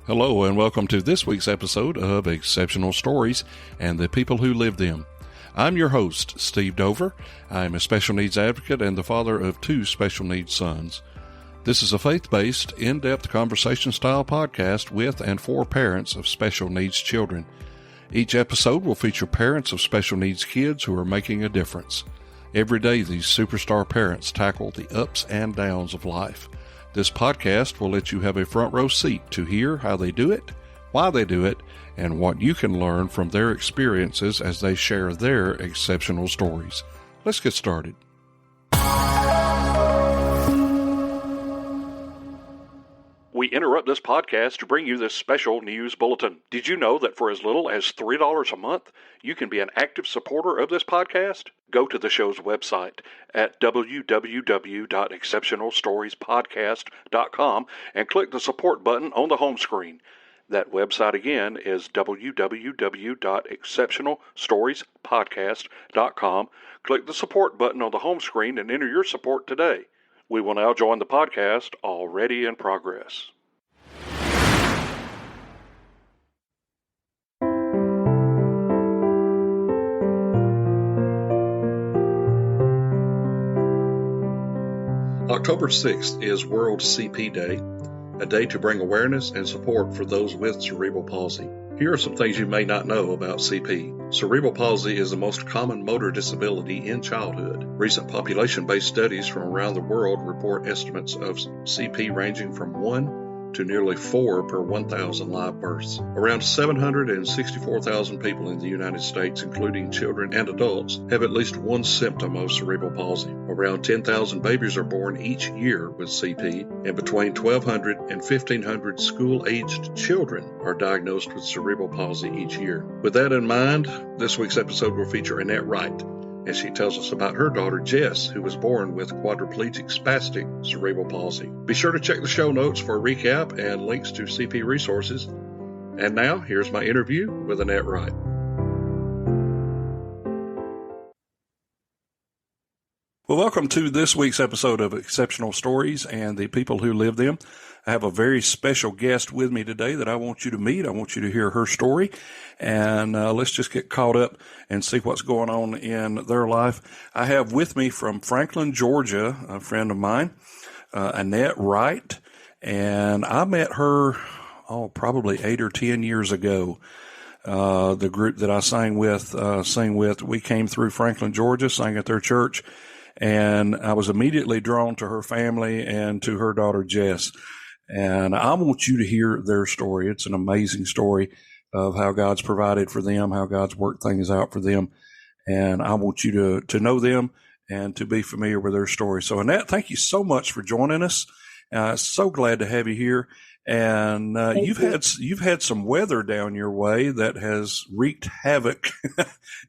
Hello and welcome to this week's episode of Exceptional Stories and the People Who Live Them. I'm your host, Steve Dover. I'm a special needs advocate and the father of two special needs sons. This is a faith-based, in-depth conversation-style podcast with and for parents of special needs children. Each episode will feature parents of special needs kids who are making a difference. Every day, these superstar parents tackle the ups and downs of life. This podcast will let you have a front row seat to hear how they do it, why they do it, and what you can learn from their experiences as they share their exceptional stories. Let's get started. We interrupt this podcast to bring you this special news bulletin. Did you know that for as little as $3 a month, you can be an active supporter of this podcast? Go to the show's website at www.exceptionalstoriespodcast.com and click the support button on the home screen. That website again is www.exceptionalstoriespodcast.com. Click the support button on the home screen and enter your support today. We will now join the podcast already in progress. October 6th is World CP Day, a day to bring awareness and support for those with cerebral palsy. Here are some things you may not know about CP. Cerebral palsy is the most common motor disability in childhood. Recent population-based studies from around the world report estimates of CP ranging from 1 to nearly 4 per 1,000 live births. Around 764,000 people in the United States, including children and adults, have at least one symptom of cerebral palsy. Around 10,000 babies are born each year with CP, and between 1,200 and 1,500 school-aged children are diagnosed with cerebral palsy each year. With that in mind, this week's episode will feature Annette Wright, as she tells us about her daughter, Jess, who was born with Quadriplegic Spastic Cerebral Palsy. Be sure to check the show notes for a recap and links to CP resources. And now, here's my interview with Annette Wright. Well, welcome to this week's episode of Exceptional Stories and the People Who Live Them. I have a very special guest with me today that I want you to meet. I want you to hear her story, and let's just get caught up and see what's going on in their life. I have with me from Franklin, Georgia, a friend of mine, Annette Wright, and I met her, probably 8 or 10 years ago. The group that I sang with, we came through Franklin, Georgia, sang at their church, and I was immediately drawn to her family and to her daughter, Jess. And I want you to hear their story. It's an amazing story of how God's provided for them, how God's worked things out for them. And I want you to know them and to be familiar with their story. So, Annette, thank you so much for joining us. So glad to have you here. And you've had some weather down your way that has wreaked havoc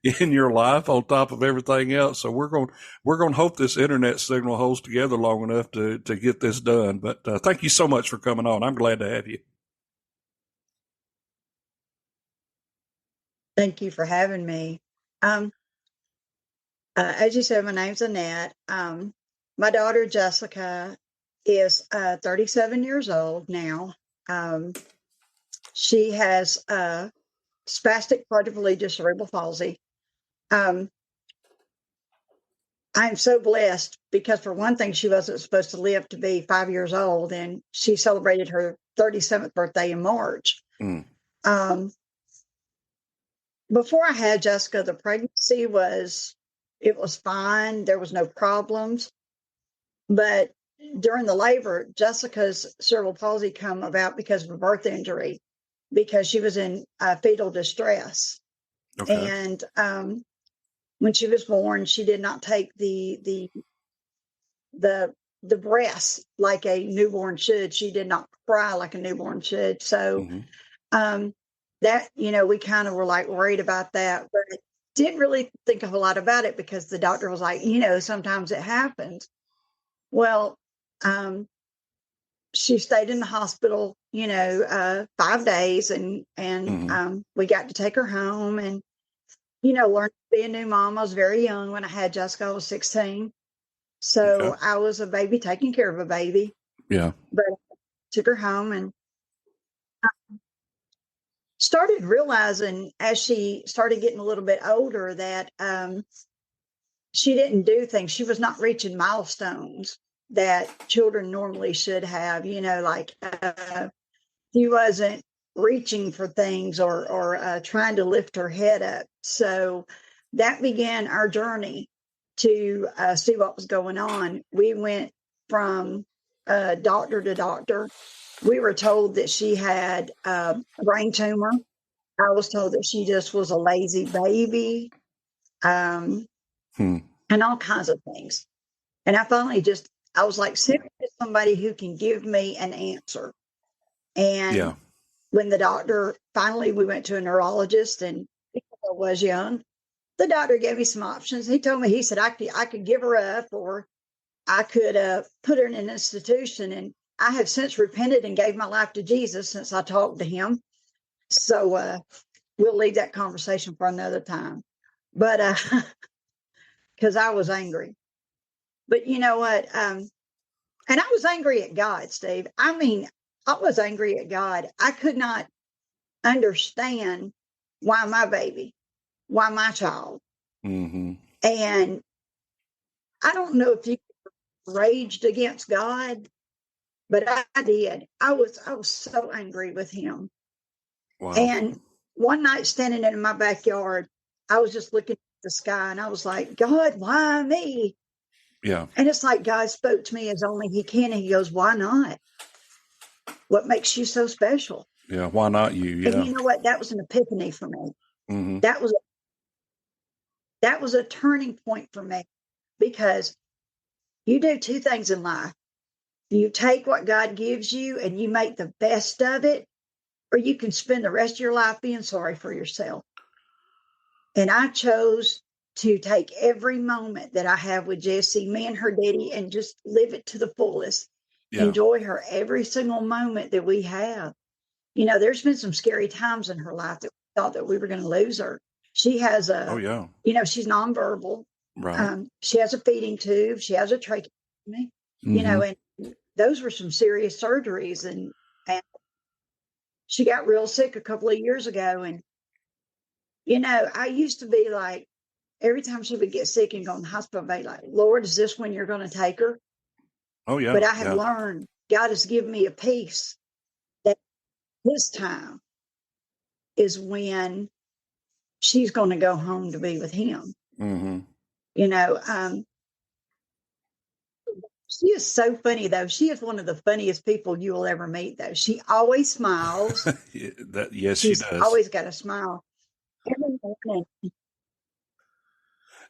in your life on top of everything else. So we're going to hope this internet signal holds together long enough to get this done. But thank you so much for coming on. I'm glad to have you. Thank you for having me. As you said, my name's Annette. My daughter Jessica is 37 years old now. She has spastic quadriplegic cerebral palsy. I'm so blessed because, for one thing, she wasn't supposed to live to be 5 years old, and she celebrated her 37th birthday in March. Before I had Jessica, the pregnancy was fine. There was no problems. But during the labor, Jessica's cerebral palsy come about because of a birth injury, because she was in fetal distress. Okay. And when she was born, she did not take the breast like a newborn should. She did not cry like a newborn should. So that, we kind of were like worried about that, but didn't really think a whole lot about it because the doctor was like, sometimes it happens. Well, she stayed in the hospital, 5 days, and we got to take her home and, learn to be a new mom. I was very young when I had Jessica. I was 16. So I was a baby taking care of a baby. Yeah. But I took her home, and started realizing as she started getting a little bit older that she didn't do things. She was not reaching milestones that children normally should have, like she wasn't reaching for things or trying to lift her head up. So that began our journey to see what was going on. We went from doctor to doctor. We were told that she had a brain tumor. I was told that she just was a lazy baby, and all kinds of things. And I finally I was like, send me to somebody who can give me an answer. And when the doctor, finally, we went to a neurologist, and because I was young, the doctor gave me some options. He told me, he said, I could give her up, or I could put her in an institution. And I have since repented and gave my life to Jesus since I talked to him. So we'll leave that conversation for another time. But because I was angry. But you know what? And I was angry at God, Steve. I mean, I was angry at God. I could not understand why my baby, why my child. Mm-hmm. And I don't know if you raged against God, but I did. I was so angry with him. Wow. And one night standing in my backyard, I was just looking at the sky and I was like, God, why me? Yeah. And it's like God spoke to me as only he can. And he goes, why not? What makes you so special? Yeah. Why not you? Yeah. And you know what? That was an epiphany for me. Mm-hmm. That was a turning point for me, because you do two things in life. You take what God gives you and you make the best of it, or you can spend the rest of your life being sorry for yourself. And I chose to take every moment that I have with Jessie, me and her daddy, and just live it to the fullest. Yeah. Enjoy her every single moment that we have. There's been some scary times in her life that we thought that we were going to lose her. She has she's nonverbal. Right. She has a feeding tube. She has a tracheotomy, and those were some serious surgeries. And she got real sick a couple of years ago. And, I used to be like, every time she would get sick and go in the hospital, I'd be like, Lord, is this when you're going to take her? Oh, yeah. But I have learned, God has given me a peace that this time is when she's going to go home to be with him. Mm-hmm. She is so funny, though. She is one of the funniest people you will ever meet, though. She always smiles. Yes, She's she does. Always got a smile. Every morning.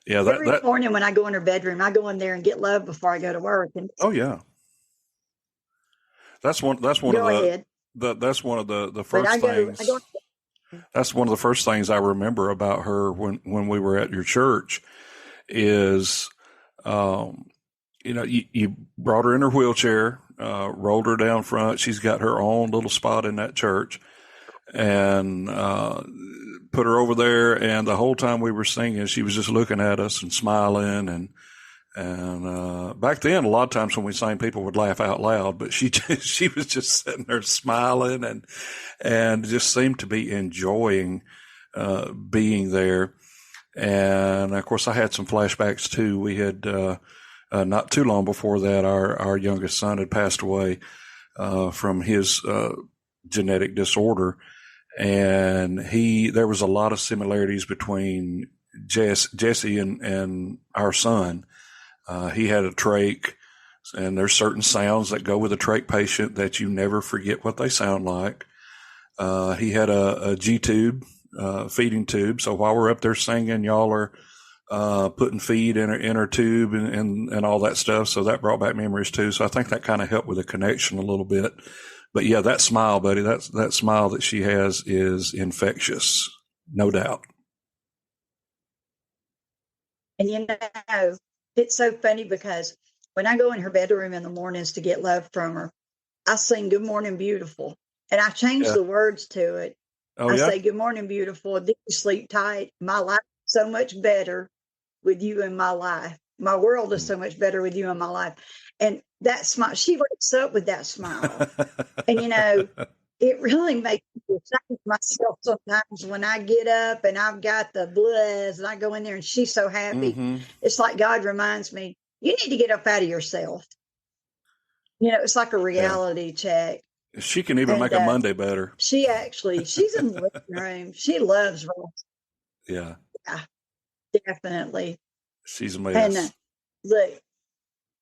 Yeah, every morning when I go in her bedroom, I go in there and get love before I go to work. And oh yeah, that's one of the first things. That's one of the first things I remember about her when we were at your church is, you brought her in her wheelchair, rolled her down front. She's got her own little spot in that church, and put her over there. And the whole time we were singing, she was just looking at us and smiling. And back then, a lot of times when we sang, people would laugh out loud, but she was just sitting there smiling and just seemed to be enjoying being there. And of course, I had some flashbacks too. We had not too long before that, our youngest son had passed away from his genetic disorder. And there was a lot of similarities between Jesse and our son. He had a trach, and there's certain sounds that go with a trach patient that you never forget what they sound like. He had a G-tube, feeding tube. So while we're up there singing, y'all are putting feed in her tube and all that stuff. So that brought back memories too. So I think that kind of helped with the connection a little bit. But yeah, that smile, buddy, that smile that she has is infectious, no doubt. And it's so funny because when I go in her bedroom in the mornings to get love from her, I sing "Good Morning, Beautiful," and I change the words to it. I say, "Good morning, beautiful. Did you sleep tight? My life is so much better with you in my life. My world is so much better with you in my life." And that smile, she wakes up with that smile. And it really makes me ashamed of myself sometimes when I get up and I've got the blues and I go in there and she's so happy. Mm-hmm. It's like God reminds me, you need to get up out of yourself. It's like a Yeah. reality check. She can even And make a Monday better. she's in the living room. She loves Ross. Yeah. Yeah, definitely. She's a And mess. look,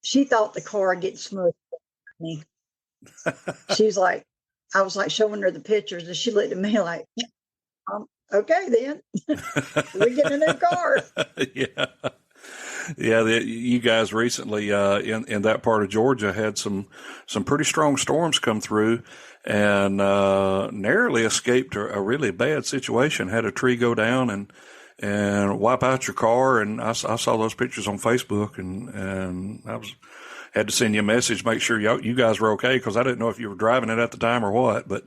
she thought the car getting smushed on me. She's like, I was like showing her the pictures, and she looked at me like, okay, then we're getting a new car. Yeah. Yeah, you guys recently in that part of Georgia had some pretty strong storms come through, and narrowly escaped a really bad situation. Had a tree go down and wipe out your car, and I saw those pictures on Facebook, and had to send you a message, make sure you guys were okay, because I didn't know if you were driving it at the time or what, but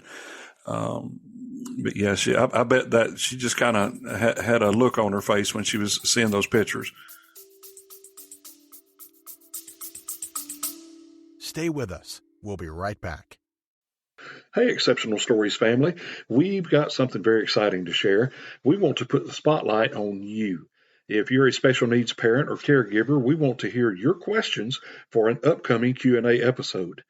yeah, I bet that she just kind of had a look on her face when she was seeing those pictures. Stay with us. We'll be right back. Hey, Exceptional Stories family. We've got something very exciting to share. We want to put the spotlight on you. If you're a special needs parent or caregiver, we want to hear your questions for an upcoming Q&A episode.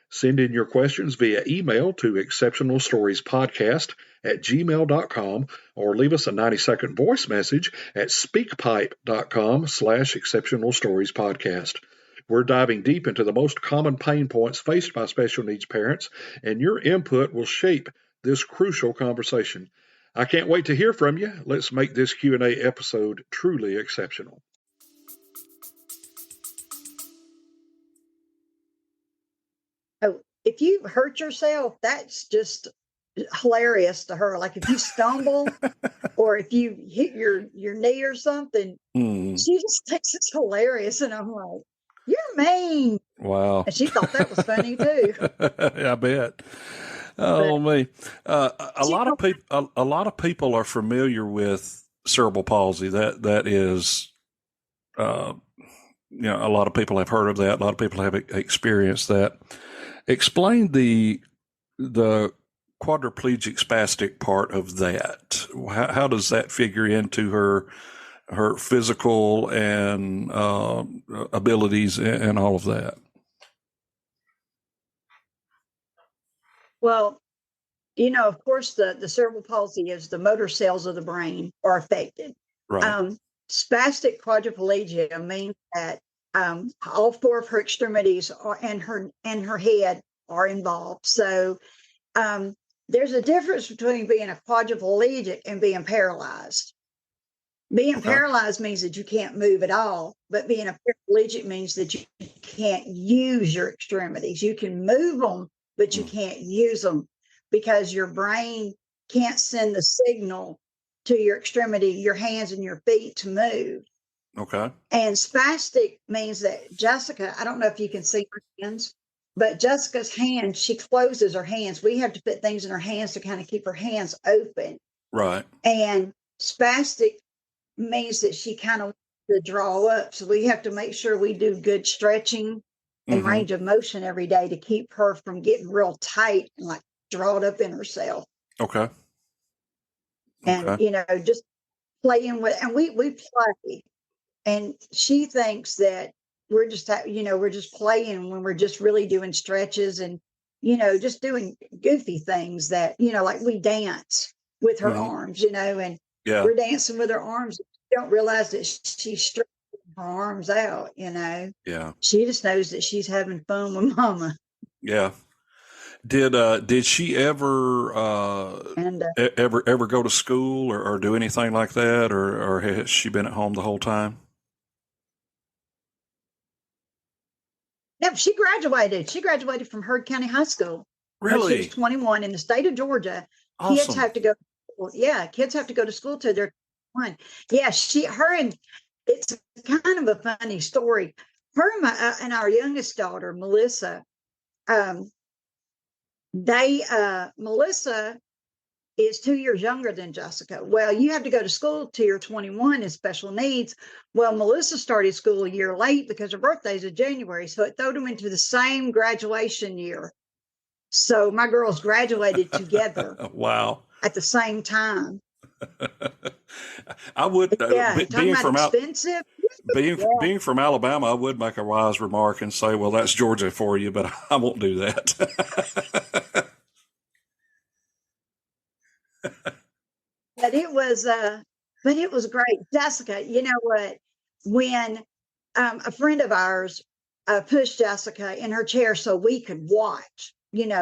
Send in your questions via email to exceptionalstoriespodcast@gmail.com or leave us a 90-second voice message at speakpipe.com/exceptionalstoriespodcast. We're diving deep into the most common pain points faced by special needs parents, and your input will shape this crucial conversation. I can't wait to hear from you. Let's make this Q&A episode truly exceptional. Oh, if you hurt yourself, that's just hilarious to her. Like if you stumble or if you hit your knee or something, she just thinks it's hilarious. And I'm like, you're mean. Wow. And she thought that was funny too. I bet. Oh, me. A lot of people are familiar with cerebral palsy. That is, a lot of people have heard of that. A lot of people have experienced that. Explain the quadriplegic spastic part of that. How does that figure into her physical and abilities and all of that? Well, of course, the cerebral palsy is the motor cells of the brain are affected. Right. Spastic quadriplegia means that all four of her extremities and her head are involved. So there's a difference between being a quadriplegic and being paralyzed. Being paralyzed means that you can't move at all, but being a paraplegic means that you can't use your extremities. You can move them, but you can't use them because your brain can't send the signal to your extremity, your hands and your feet to move. Okay. And spastic means that Jessica, I don't know if you can see her hands, but Jessica's hands, she closes her hands. We have to put things in her hands to kind of keep her hands open. Right. And spastic means that she kind of wants to draw up. So we have to make sure we do good stretching and range of motion every day to keep her from getting real tight and like drawn up in herself. Okay. And, just playing with, and we play. And she thinks that we're just playing when we're just really doing stretches and, just doing goofy things that, like we dance with her arms, and we're dancing with her arms. We don't realize that she's stretching her arms out, Yeah. She just knows that she's having fun with mama. Yeah. Did she ever ever go to school or do anything like that, or has she been at home the whole time? No, she graduated. She graduated from Heard County High School. Really? She was 21 in the state of Georgia. Awesome. Kids have to go. Kids have to go to school till they're 21. Yeah, it's kind of a funny story. Her and our youngest daughter, Melissa, Melissa is 2 years younger than Jessica. Well, you have to go to school till you're 21 in special needs. Well, Melissa started school a year late because her birthday's in January. So it threw them into the same graduation year. So my girls graduated together Wow. at the same time. I would, Yeah, and talking about expensive. being from Alabama, I would make a wise remark and say, well, that's Georgia for you, but I won't do that. But it was great. Jessica, you know what? When a friend of ours pushed Jessica in her chair so we could watch,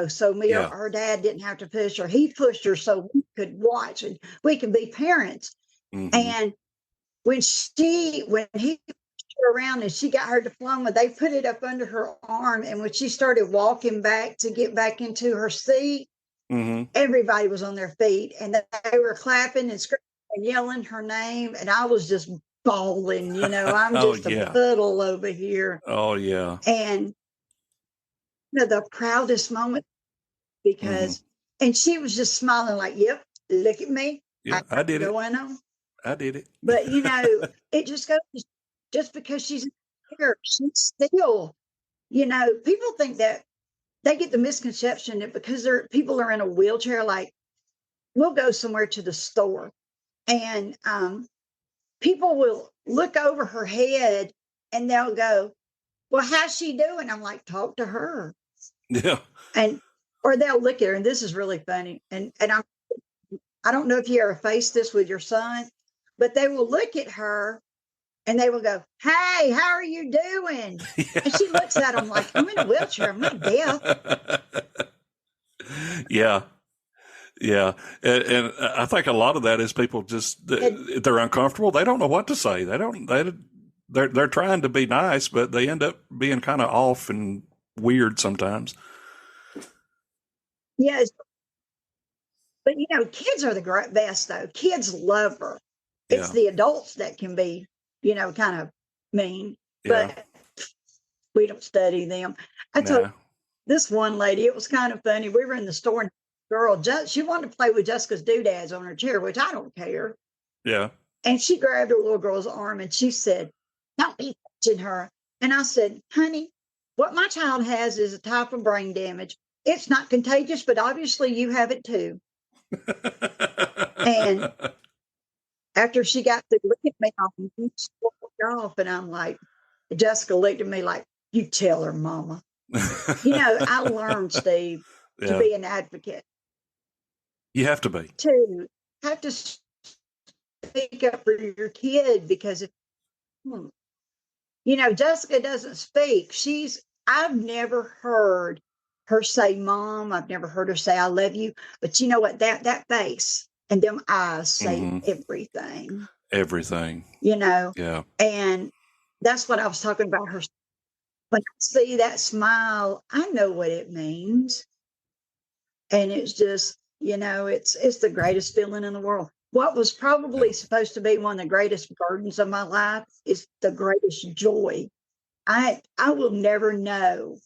so me or Yeah. her dad didn't have to push her. He pushed her so we could watch and we can be parents. Mhm. And when he pushed her around and she got her diploma, they put it up under her arm. And when she started walking back to get back into her seat, Mhm. everybody was on their feet and they were clapping and screaming and yelling her name. And I was just bawling, I'm Oh, just yeah. a puddle over here. Oh, yeah. And the proudest moment because, and she was just smiling like, yep, look at me. Yeah, I did it. Going on. I did it. But, it just goes, just because she's here, she's still, people think that they get the misconception that because people are in a wheelchair, like we'll go somewhere to the store and people will look over her head and they'll go, well, how's she doing? I'm like, talk to her. Yeah. Or they'll look at her, and this is really funny. And I don't know if you ever faced this with your son, but they will look at her and they will go, hey, how are you doing? Yeah. And she looks at them like, I'm in a wheelchair. I'm not deaf. Yeah. Yeah. And I think a lot of that is people just, they're uncomfortable. They don't know what to say. They're trying to be nice, but they end up being kind of off and weird sometimes. Yes. But, kids are the best, though. Kids love her. It's the adults that can be, kind of mean. Yeah. But we don't study them. I told this one lady, it was kind of funny. We were in the store and girl, she wanted to play with Jessica's doodads on her chair, which I don't care. Yeah. And she grabbed her little girl's arm and she said, don't be touching her. And I said, honey, what my child has is a type of brain damage. It's not contagious, but obviously you have it too. And after she got to look at me, she walked off, and I'm like, Jessica looked at me like, you tell her, Mama. I learned, Steve, to be an advocate. You have to be. To have to speak up for your kid because Jessica doesn't speak. I've never heard her say mom. I've never heard her say I love you. But you know what? That face and them eyes say everything. Everything. Yeah. And that's what I was talking about her. When I see that smile, I know what it means. And it's just, it's the greatest feeling in the world. What was probably supposed to be one of the greatest burdens of my life is the greatest joy. I will never know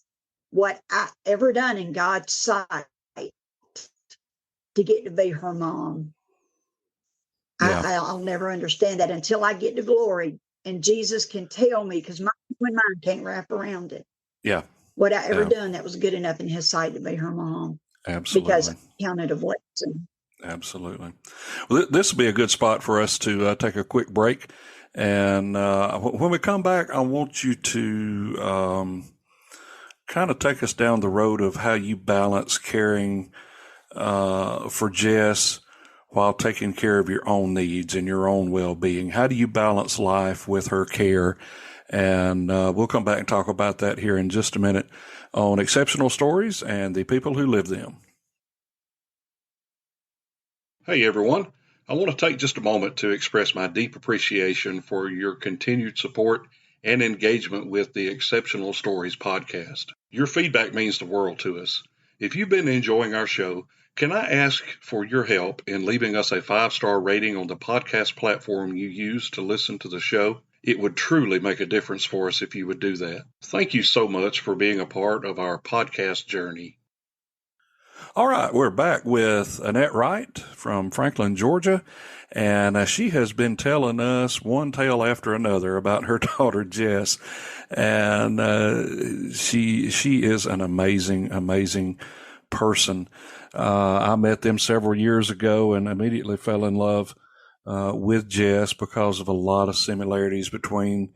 what I ever done in God's sight to get to be her mom. Yeah. I'll never understand that until I get to glory and Jesus can tell me, because my mind can't wrap around it. Yeah. What I ever done that was good enough in his sight to be her mom. Absolutely. Because I counted a blessing. Absolutely. Well, this will be a good spot for us to take a quick break. And when we come back, I want you to kind of take us down the road of how you balance caring for Jess while taking care of your own needs and your own well-being. How do you balance life with her care? And we'll come back and talk about that here in just a minute on Exceptional Stories and the People Who Live Them. Hey, everyone. I want to take just a moment to express my deep appreciation for your continued support and engagement with the Exceptional Stories podcast. Your feedback means the world to us. If you've been enjoying our show, can I ask for your help in leaving us a 5-star rating on the podcast platform you use to listen to the show? It would truly make a difference for us if you would do that. Thank you so much for being a part of our podcast journey. All right, we're back with Annette Wright from Franklin, Georgia, and she has been telling us one tale after another about her daughter, Jess, and she is an amazing person. I met them several years ago and immediately fell in love with Jess because of a lot of similarities between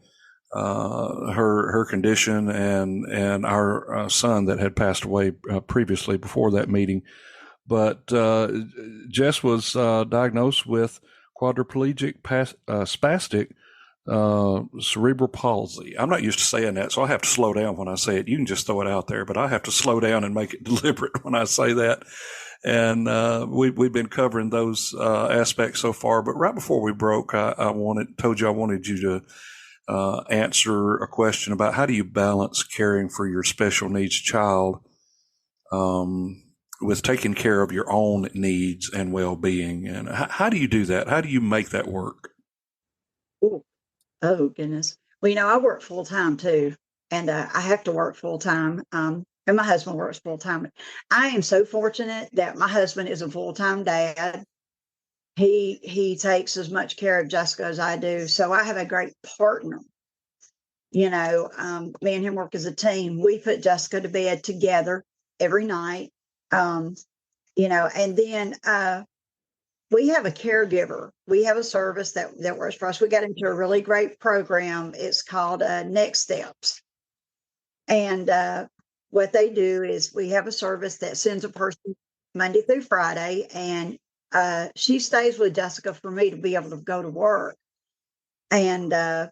her condition and our son that had passed away previously before that meeting. But Jess was diagnosed with quadriplegic spastic cerebral palsy. I'm not used to saying that, so I have to slow down when I say it. You can just throw it out there, but I have to slow down and make it deliberate when I say that. And we've been covering those aspects so far. But right before we broke, I told you I wanted you to answer a question about how do you balance caring for your special needs child with taking care of your own needs and well-being. And how do you do that? How do you make that work? Ooh. Oh, goodness. Well, I work full time too, and I have to work full time. And my husband works full time. I am so fortunate that my husband is a full time dad. He takes as much care of Jessica as I do. So I have a great partner. Me and him work as a team. We put Jessica to bed together every night. And then we have a caregiver. We have a service that works for us. We got into a really great program. It's called Next Steps. And what they do is we have a service that sends a person Monday through Friday, and she stays with Jessica for me to be able to go to work. And and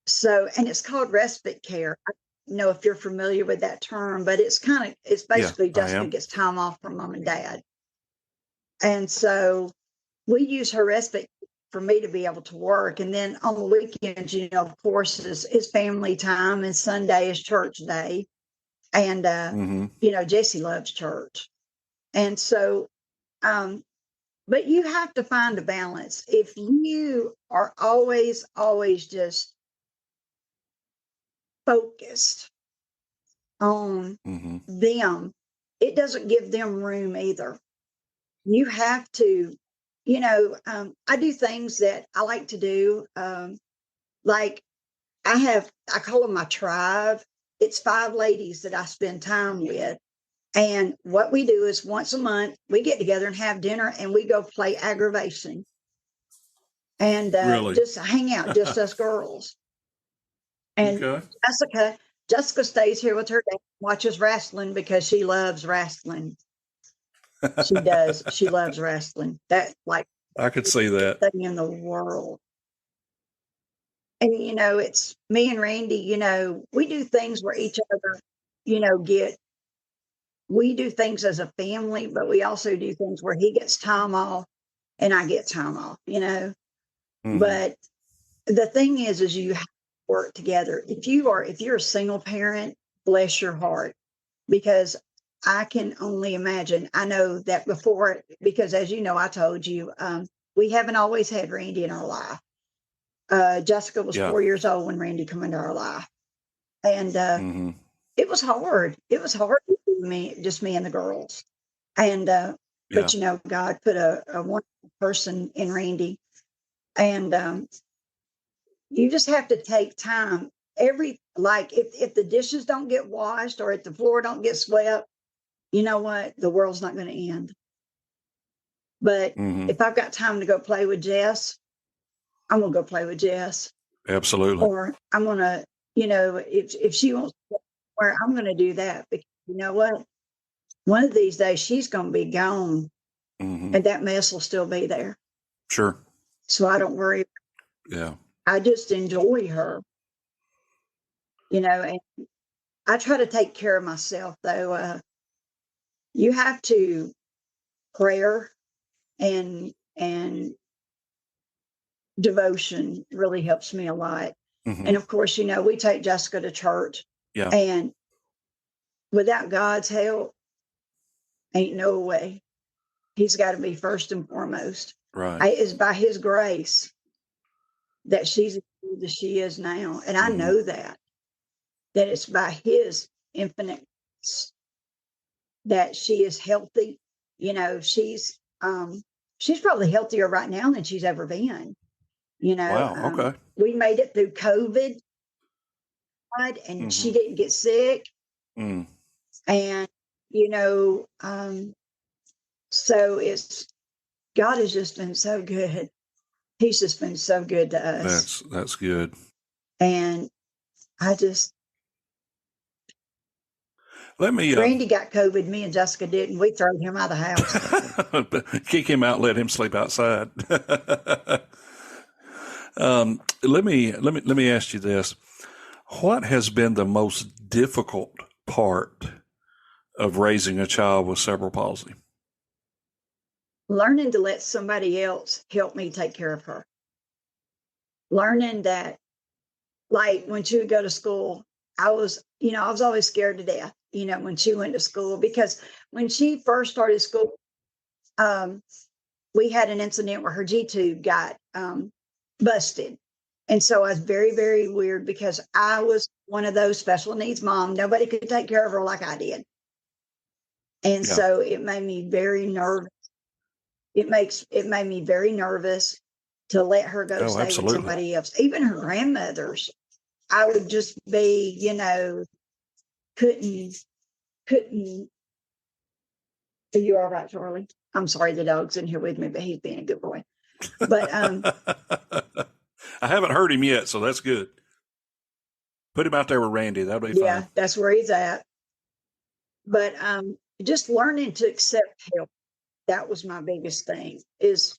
it's called respite care. I don't know if you're familiar with that term, but it's basically Jessica gets time off from mom and dad. And so we use her respite for me to be able to work. And then on the weekends, of course, is family time, and Sunday is church day. And, Jesse loves church. And so, but you have to find a balance. If you are always just focused on them, it doesn't give them room either. You have to, I do things that I like to do. Like I call them my tribe. It's 5 ladies that I spend time with. And what we do is once a month, we get together and have dinner, and we go play aggravation and Really? just hang out, just us girls. And Okay. Jessica stays here with her dad, watches wrestling because she loves wrestling. She does. She loves wrestling. That I could see that thing in the world. And it's me and Randy. We do things where each other, we do things as a family, but we also do things where he gets time off and I get time off. But the thing is you have to work together. If you're a single parent, bless your heart, because I can only imagine. I know that before, because as you know, I told you, we haven't always had Randy in our life. Jessica was 4 years old when Randy came into our life. And it was hard. It was hard to just me and the girls. And but God put a wonderful person in Randy. And you just have to take time. If the dishes don't get washed or if the floor don't get swept, you know what? The world's not going to end. But if I've got time to go play with Jess, I'm going to go play with Jess. Absolutely. Or I'm going to, if she wants to go somewhere, I'm going to do that. Because you know what? One of these days she's going to be gone, and that mess will still be there. Sure. So I don't worry. Yeah. I just enjoy her, and I try to take care of myself, though. You have to prayer and devotion really helps me a lot. And of course, we take Jessica to church. Yeah. And without God's help, ain't no way. He's got to be first and foremost. Right. It's by his grace that she's as she is now. And I know that it's by his infinite grace that she is healthy. She's probably healthier right now than she's ever been. Wow. Okay. We made it through COVID, and she didn't get sick. And So God has just been so good. He's just been so good to us. That's good. And I just, Randy got COVID. Me and Jessica didn't. We threw him out of the house. Kick him out. Let him sleep outside. Let me ask you this: what has been the most difficult part of raising a child with cerebral palsy? Learning to let somebody else help me take care of her. Learning that, like when she would go to school, I was always scared to death, when she went to school, because when she first started school, we had an incident where her G-tube got busted. And so I was very, very weird, because I was one of those special needs mom. Nobody could take care of her like I did. And so it made me very nervous. It made me very nervous to let her go stay with somebody else. Even her grandmothers, I would just be, couldn't. Are you all right, Charlie? I'm sorry, the dog's in here with me, but he's being a good boy. But I haven't heard him yet, so that's good. Put him out there with Randy. That'll be fine. Yeah, that's where he's at. But just learning to accept help. That was my biggest thing, is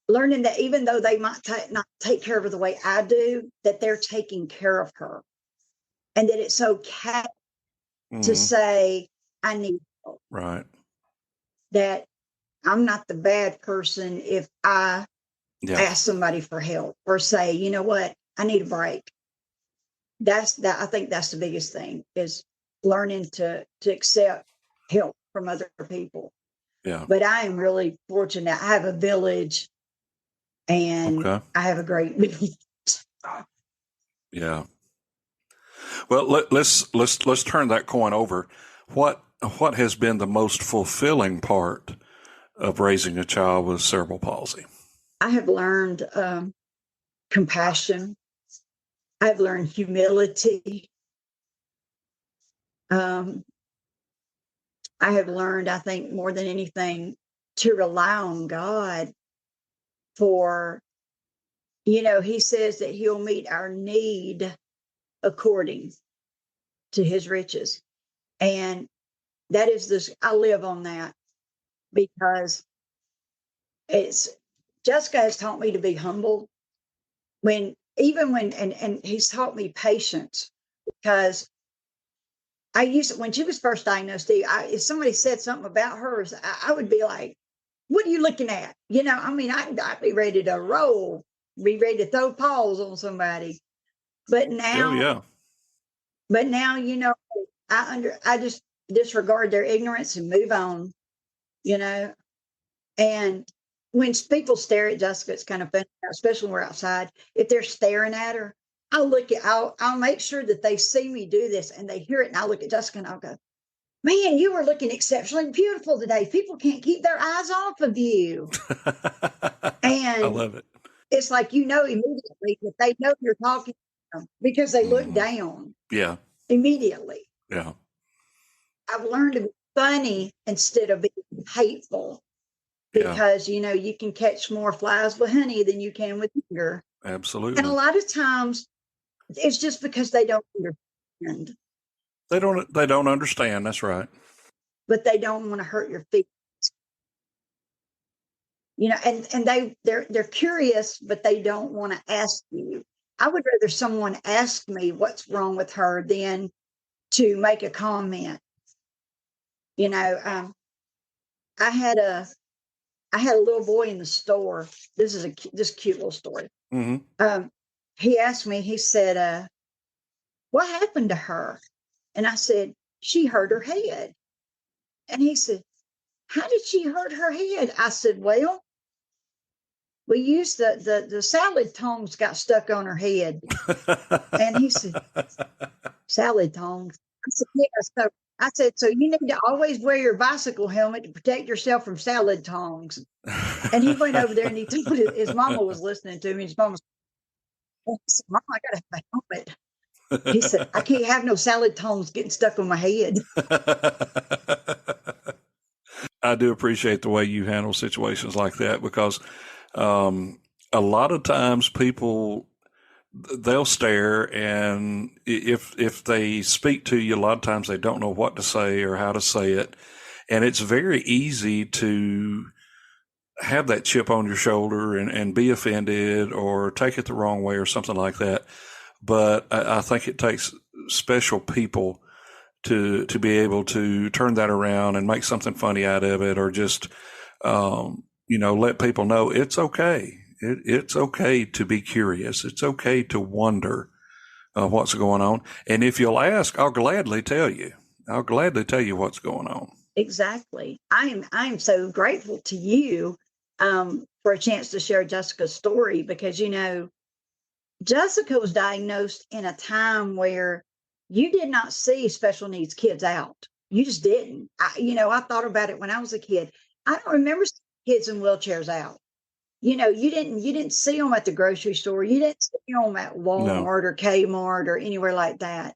learning that even though they might not take care of her the way I do, that they're taking care of her, and that it's okay to say, I need help. Right. That I'm not the bad person if I ask somebody for help, or say, you know what, I need a break. I think that's the biggest thing, is learning to accept help from other people. Yeah. But I am really fortunate. I have a village, and I have a great village. Yeah. Well, let's turn that coin over. What has been the most fulfilling part of raising a child with cerebral palsy? I have learned compassion. I've learned humility. I have learned, I think, more than anything, to rely on God for, he says that he'll meet our need according to his riches. And that is this, I live on that, because Jessica has taught me to be humble and he's taught me patience, because when she was first diagnosed, if somebody said something about hers, I would be like, what are you looking at? I'd be ready to roll, be ready to throw paws on somebody. But now, I just disregard their ignorance and move on, and when people stare at Jessica, it's kind of funny, especially when we're outside. If they're staring at her, I'll make sure that they see me do this and they hear it. And I'll look at Jessica and I'll go, man, you were looking exceptionally beautiful today. People can't keep their eyes off of you. And I love it. It's like, immediately that they know you're talking to them, because they look down. Yeah. Immediately. Yeah. I've learned to be funny instead of being hateful, because, you can catch more flies with honey than you can with vinegar. Absolutely. And a lot of times it's just because they don't understand. They don't understand. That's right. But they don't want to hurt your feelings. And they're curious, but they don't want to ask you. I would rather someone ask me what's wrong with her than to make a comment. I had a little boy in the store. This is this cute little story. Mm-hmm. He asked me, he said, what happened to her? And I said, she hurt her head. And he said, how did she hurt her head? I said, well, we used the salad tongs got stuck on her head. And he said, salad tongs? I said, yeah. So you need to always wear your bicycle helmet to protect yourself from salad tongs. And he went over there and he told his mama was listening to me. His mama said, Mom, I got to have a helmet. He said, I can't have no salad tongs getting stuck on my head. I do appreciate the way you handle situations like that, because a lot of times people, they'll stare, and if they speak to you, a lot of times they don't know what to say or how to say it. And it's very easy to have that chip on your shoulder and be offended or take it the wrong way or something like that. But I think it takes special people to be able to turn that around and make something funny out of it, or just, let people know it's okay. It's okay to be curious. It's okay to wonder what's going on. And if you'll ask, I'll gladly tell you. I'll gladly tell you what's going on. Exactly. I'm so grateful to you for a chance to share Jessica's story, because, Jessica was diagnosed in a time where you did not see special needs kids out. You just didn't. I thought about it when I was a kid. I don't remember seeing kids in wheelchairs out. You didn't see them at the grocery store. You didn't see them at Walmart or Kmart or anywhere like that.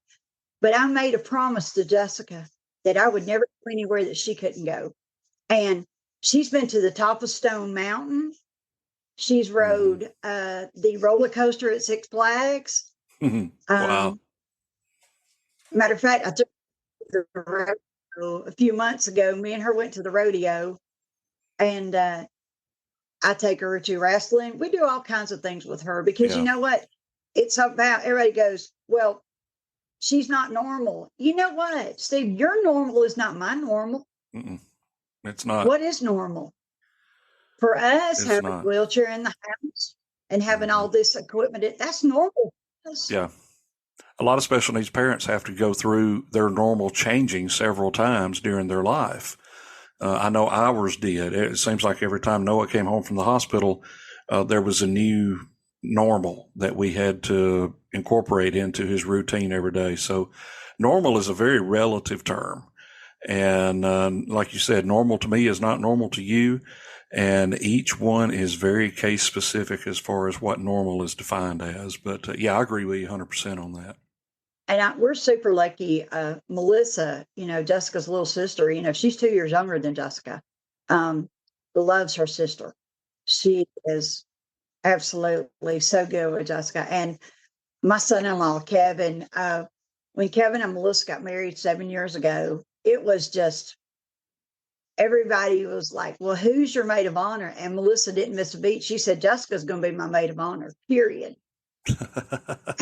But I made a promise to Jessica that I would never go anywhere that she couldn't go. And she's been to the top of Stone Mountain. She's rode the roller coaster at Six Flags. Wow. Matter of fact, I took her to the rodeo a few months ago. Me and her went to the rodeo, and I take her to wrestling. We do all kinds of things with her, because you know what? It's about, everybody goes, well, she's not normal. You know what, Steve? Your normal is not my normal. It's not. What is normal? For us, having a wheelchair in the house and having all this equipment, that's normal. Yeah. A lot of special needs parents have to go through their normal changing several times during their life. I know ours did. It seems like every time Noah came home from the hospital, there was a new normal that we had to incorporate into his routine every day. So normal is a very relative term. And like you said, normal to me is not normal to you. And each one is very case specific as far as what normal is defined as. But I agree with you 100% on that. And we're super lucky. Melissa, Jessica's little sister, she's 2 years younger than Jessica, loves her sister. She is absolutely so good with Jessica. And my son-in-law, Kevin, when Kevin and Melissa got married 7 years ago, it was just, everybody was like, well, who's your maid of honor? And Melissa didn't miss a beat. She said, Jessica's going to be my maid of honor, period.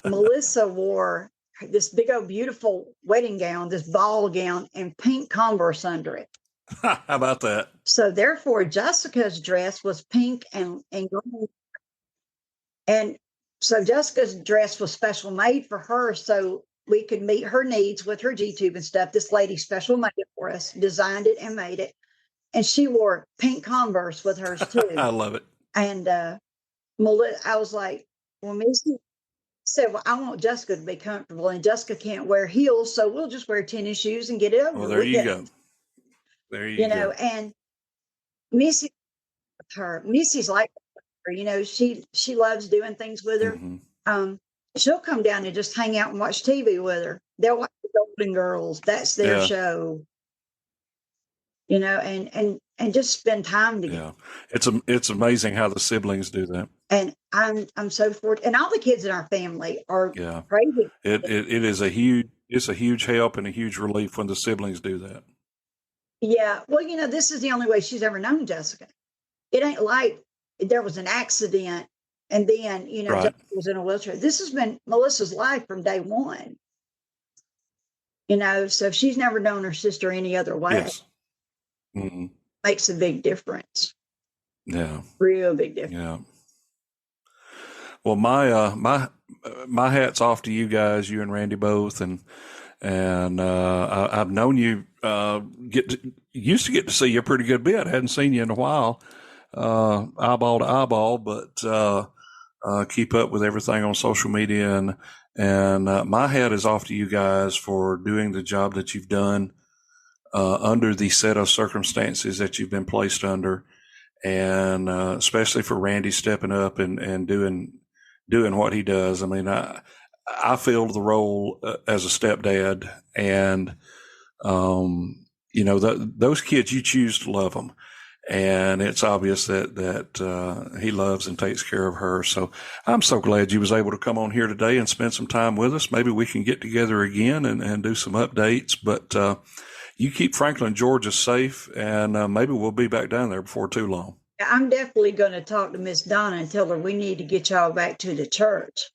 Melissa wore this big old beautiful wedding gown, this ball gown, and pink Converse under it. How about that? So therefore, Jessica's dress was pink and green. And so Jessica's dress was special made for her, so we could meet her needs with her G-tube and stuff. This lady special made it for us, designed it and made it. And she wore pink Converse with hers too. I love it. And I was like, well, Missy said, well, I want Jessica to be comfortable, and Jessica can't wear heels, so we'll just wear tennis shoes and get it over. Well, there you go. There you go. And Missy's like her, she loves doing things with her. Mm-hmm. She'll come down and just hang out and watch TV with her. They'll watch the Golden Girls. That's their show. And just spend time together. Yeah, it's amazing how the siblings do that. And I'm so fortunate, and all the kids in our family are crazy. It is a huge help and a huge relief when the siblings do that. Yeah, well, this is the only way she's ever known Jessica. It ain't like there was an accident and then Jessica was in a wheelchair. This has been Melissa's life from day one. So she's never known her sister any other way. Yes. Mm-hmm. Makes a big difference. Yeah. Real big difference. Yeah. Well, my hat's off to you guys, you and Randy both, and I've known you used to get to see you a pretty good bit. I hadn't seen you in a while, eyeball to eyeball, but keep up with everything on social media, and my hat is off to you guys for doing the job that you've done under the set of circumstances that you've been placed under, and especially for Randy stepping up and doing what he does. I mean, I filled the role as a stepdad, and those kids, you choose to love them. And it's obvious that he loves and takes care of her. So I'm so glad you was able to come on here today and spend some time with us. Maybe we can get together again and do some updates. But you keep Franklin, Georgia safe, and maybe we'll be back down there before too long. I'm definitely going to talk to Miss Donna and tell her we need to get y'all back to the church.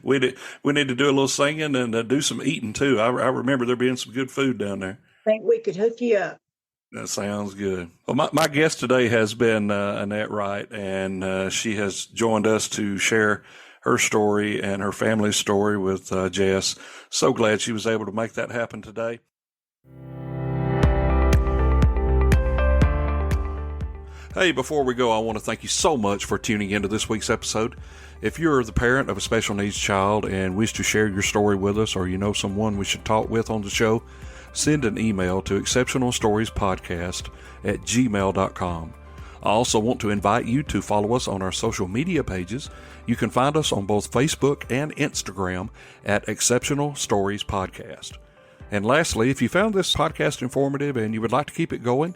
We need to do a little singing and do some eating too. I remember there being some good food down there. I think we could hook you up. That sounds good. Well, my guest today has been Annette Wright, and she has joined us to share her story and her family's story with Jess. So glad she was able to make that happen today. Hey, before we go, I want to thank you so much for tuning into this week's episode. If you're the parent of a special needs child and wish to share your story with us, or you know someone we should talk with on the show, send an email to exceptionalstoriespodcast@gmail.com. I also want to invite you to follow us on our social media pages. You can find us on both Facebook and Instagram at Exceptional Stories Podcast. And lastly, if you found this podcast informative and you would like to keep it going,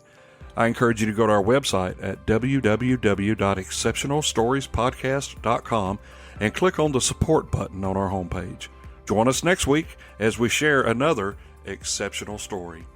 I encourage you to go to our website at www.exceptionalstoriespodcast.com and click on the support button on our homepage. Join us next week as we share another exceptional story.